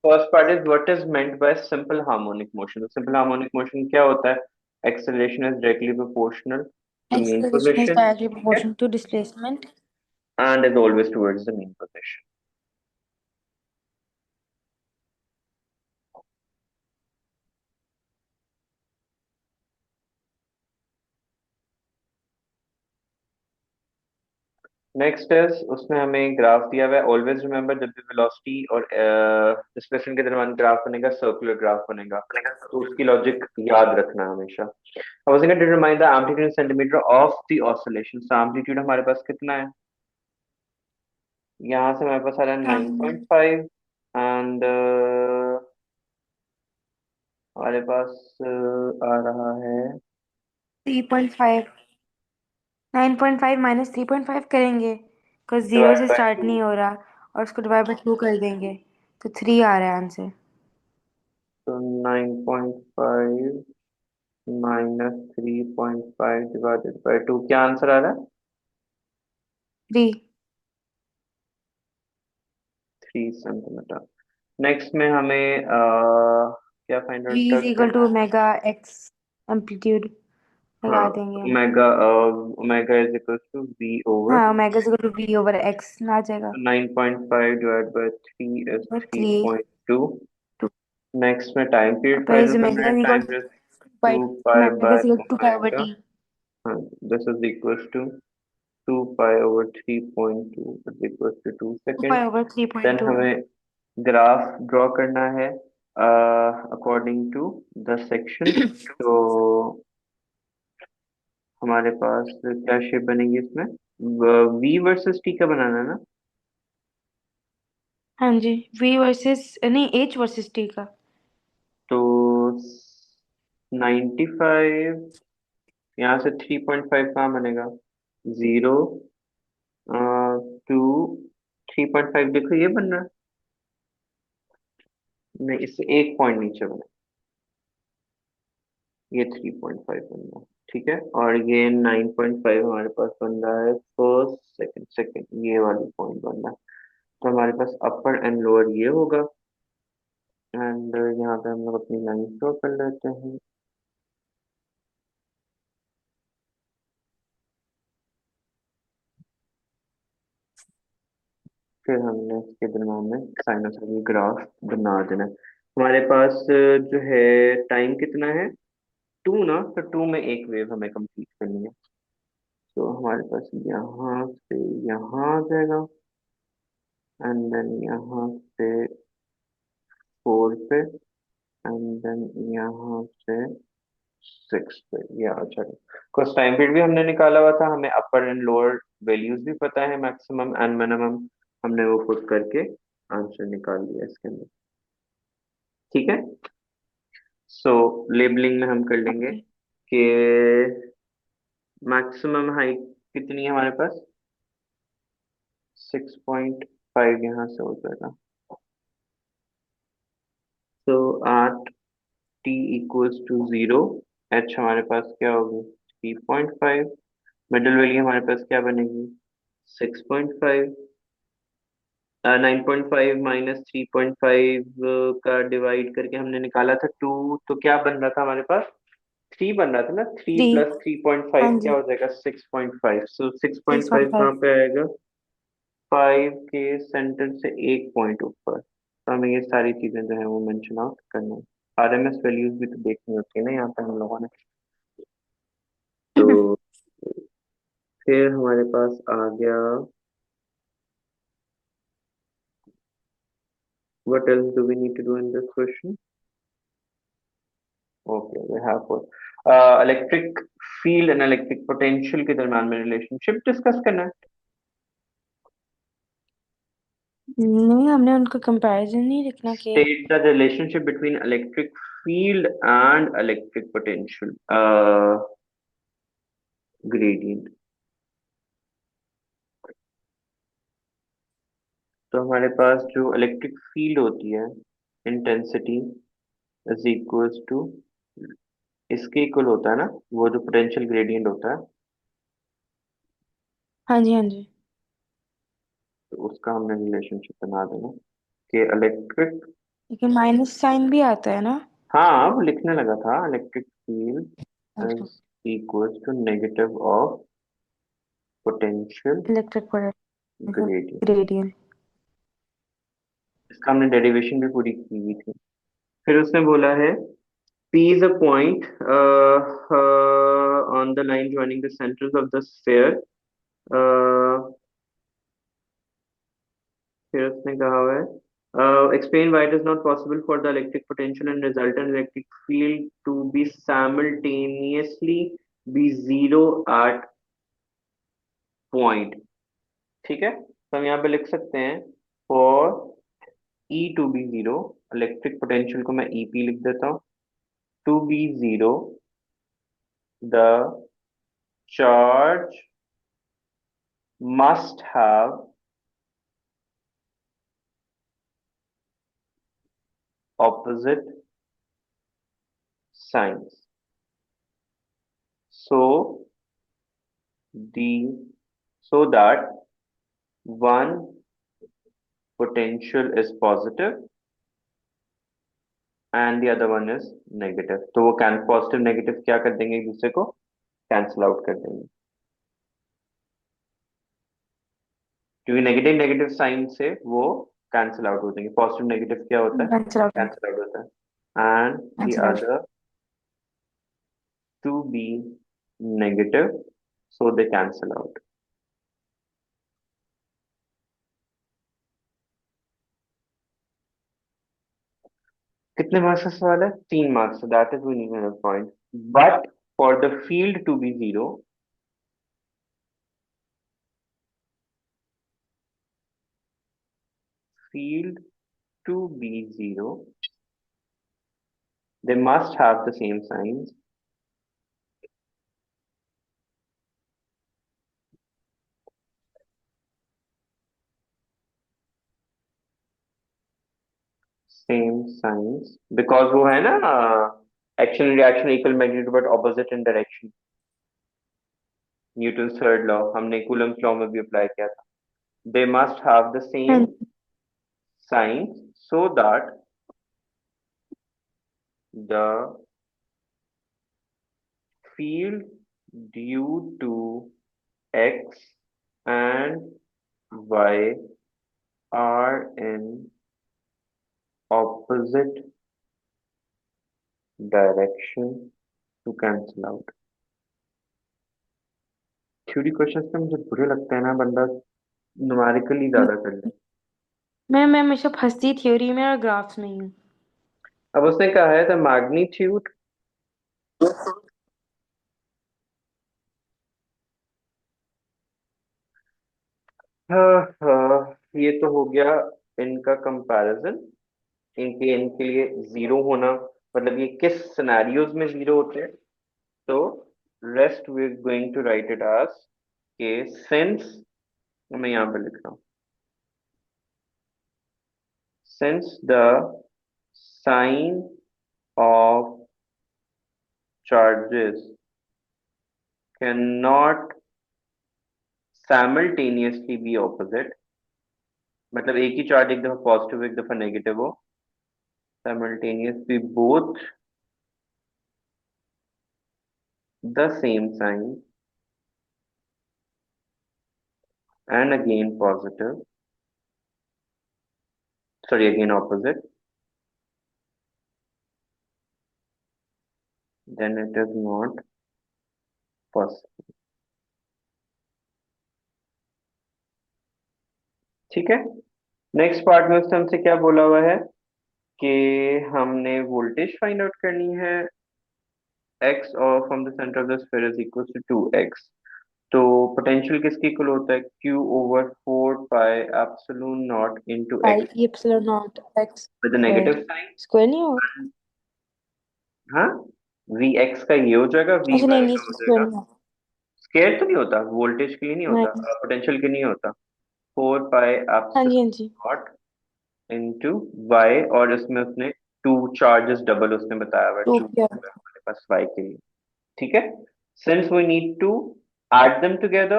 First part is what is meant by simple harmonic motion. Simple harmonic motion क्या होता है? Acceleration is directly proportional to mean Acceleration is position, directly ठीक है, proportional to displacement. And is always towards the mean position. Next is, उसमें हमें graph दिया हुआ है। ऑलवेज रिमेंबर, जब भी वेलोसिटी और डिस्प्लेसमेंट के दरम्यान ग्राफ बनेगा, सर्कुलर ग्राफ बनेगा, तो उसकी लॉजिक याद रखना हमेशा। I was going to determine the amplitude in centimeter of the oscillation। So amplitude हमारे पास कितना है? यहाँ से हमारे पास आ रहा है Um, 9.5, एंड हमारे पास आ रहा है 3.5, 9.5 माइनस 3.5 करेंगे, बिकॉज जीरो डिवाइड से बाय स्टार्ट टू। नहीं हो रहा, और उसको डिवाइड बाय 2 कर देंगे, तो 3 आ रहा है आंसर। तो 9.5 माइनस 3.5 डिवाइडेड बाय टू, क्या आंसर आ रहा है? 3। 3 सेंटीमीटर। नेक्स्ट में हमें क्या फाइंड V आउट इज करते इक्वल हैं? टू ओमेगा एक्स एम्पलीट्यूड हाँ, लगा देंगे हम। Omega, omega is equal to V over, हाँ, omega is equal to V over X आ जाएगा। 9.5 डिवाइड बाय 3 इज और 3 3.2। 2, नेक्स्ट में टाइम पीरियड प्राइस फाइंड करना ओमेगा है। Is equal time to period 2 pi, 2 pi omega by is equal to 2 pi over omega. T. हाँ, this is equal to 2 pi over 3.2 is equal to 2 2 second. Pi over then 3.2। हमें graph draw करना है according to the section. तो हमारे पास क्या shape बनेगी इसमें? वी वर्सेस टी का बनाना है ना? हाँ जी, V वर्सेस नहीं, H वर्सेस T का। तो 95, यहाँ से 3.5 कहाँ बनेगा? 0, 2, 3.5, देखो ये बन रहा है। नहीं, इससे एक पॉइंट नीचे बना, ये 3.5 बन रहा है, ठीक है। और ये 9.5 हमारे पास बन रहा है फर्स्ट सेकंड सेकंड, ये वाली पॉइंट बन रहा है। तो हमारे पास अपर एंड लोअर ये होगा, एंड यहाँ पे हम लोग अपनी लाइन ड्रॉ कर लेते हैं। फिर हमने इसके दरम्यान में साइनसोइडल ग्राफ बना देना है। हमारे पास जो है टाइम कितना है? 2 ना, तो 2 में एक वेव हमें कंप्लीट करनी है। तो हमारे पास यहाँ से यहाँ आ जाएगा, एंड देन यहाँ से 4 पे, एंड देन यहाँ से 6 पे, ये आ जाएगा। कुछ टाइम पीरियड भी हमने निकाला हुआ था, हमें अपर एंड लोअर वैल्यूज भी पता है, मैक्सिमम एंड मिनिमम हमने वो पुट करके आंसर निकाल लिया इसके अंदर, ठीक है। सो लेबलिंग में हम कर लेंगे ओके। कि मैक्सिमम हाइट कितनी है हमारे पास? 6.5 यहाँ से हो जाएगा। तो at t equals to 0, h हमारे पास क्या होगी? 3.5। मिडिल वैल्यू हमारे पास क्या बनेगी? 6.5। 9.5 माइनस 3.5 का डिवाइड करके हमने निकाला था 2, तो क्या बन रहा था हमारे पास? 3 बन रहा था ना। 3 3। प्लस 3.5 हाँ क्या जी, हो जाएगा? 6.5। सो 6.5 6.5। कहाँ पे आएगा? 5 के सेंटर से एक पॉइंट ऊपर। तो हमें ये सारी चीजें जो है वो मेंशन आउट करना है। आरएमएस वैल्यूज भी तो देखनी होती है ना यहाँ पे हम लोगों ने। तो फिर हमारे पास आ गया, what else do we need to do in this question? Okay, we have electric field and electric potential के दरम्यान में रिलेशनशिप डिस्कस करना है। नहीं, हमने उनका कंपैरिजन नहीं लिखना कि। State the relationship between electric field and electric potential gradient. तो हमारे पास जो इलेक्ट्रिक फील्ड होती है, इंटेंसिटी इज इक्वल्स टू, इसके इक्वल होता है ना वो जो पोटेंशियल ग्रेडियंट होता है। हाँ जी, हाँ जी। तो उसका हमने रिलेशनशिप बना देना कि इलेक्ट्रिक लेकिन माइनस साइन भी आता है ना? हाँ, वो लिखने लगा था, इलेक्ट्रिक फील्ड अच्छा। Is equal to negative of potential electric gradient. Gradient. इसका हमने डेरिवेशन भी पूरी की हुई थी। फिर उसने बोला है P is a point on the line joining the centers of the sphere. फिर उसने कहा हुआ है explain why it is not possible for the electric potential and resultant electric field to be simultaneously be zero at point। ठीक है, तो हम यहाँ पे लिख सकते हैं for E to be zero, electric potential को मैं EP लिख देता हूँ। To be zero, the charge must have opposite signs. So the so that one potential is positive and the other one is negative। तो वो can positive negative क्या कर देंगे, एक दूसरे को कैंसिल आउट कर देंगे, क्योंकि नेगेटिव नेगेटिव साइन से वो कैंसिल आउट हो जाएंगे। पॉजिटिव नेगेटिव क्या होता है, कैंसिल आउट। कैंसिल आउट होता है। And the cancel out. Other to be negative, so they cancel out. कितने मार्क्स का सवाल है, 3 marks, that is we need another point. But for the field to be zero, field to be zero, they must have the same signs, same signs, because वो है ना action reaction equal magnitude but opposite in direction, Newton third law हमने Coulomb's law में भी apply किया था। They must have the हाँ same जी। signs so that the field due to x and y are in opposite direction to cancel out। Theory questions में मुझे बुरे लगते हैं ना, बंदा न्यूमेरिकली ज्यादा कर ले। मैं हमेशा फंसती थ्योरी में और ग्राफ्स में ही हूँ। अब उसने कहा है द मैग्नीट्यूड ये तो हो गया इनका कंपैरिजन, इनके इनके लिए जीरो होना, मतलब ये किस सिनेरियोज में जीरो होते हैं। तो rest we are going to write it as के सिंस, मैं यहाँ पे लिख रहा हूँ, since the sign of charges can not simultaneously be opposite, मतलब एक ही चार्ज एक दफा पॉजिटिव एक दफा नेगेटिव हो, simultaneous be both the same sign and again positive, sorry again opposite, then it is not possible। ठीक है, नेक्स्ट पार्ट में उसने हमसे क्या बोला हुआ है कि हमने वोल्टेज फाइंड आउट करनी है, x और from the centre of the sphere is equal to 2x। तो पोटेंशियल किसके इक्वल होता है, q over 4 pi epsilon not into pi x e epsilon not x with square. Negative sign. Square नहीं होगा? हाँ, वी एक्स का ये हो जाएगा, वी अच्छा, नहीं वाई नहीं, का हो इसका स्क्वायर जाएगा। नहीं होगा। स्केयर तो नहीं होता, वोल्टेज के लिए नहीं होता, नहीं। पोटेंशियल के लिए नहीं होता। 4 पाई हाँ जी, हाँ एप्सिलॉन जी। नॉट इनटू वाई, और इसमें उसने टू चार्जेस डबल उसने बताया हुआ है, टू टू क्या? हमारे पास वाई के लिए। ठीक है, since we need to add them together,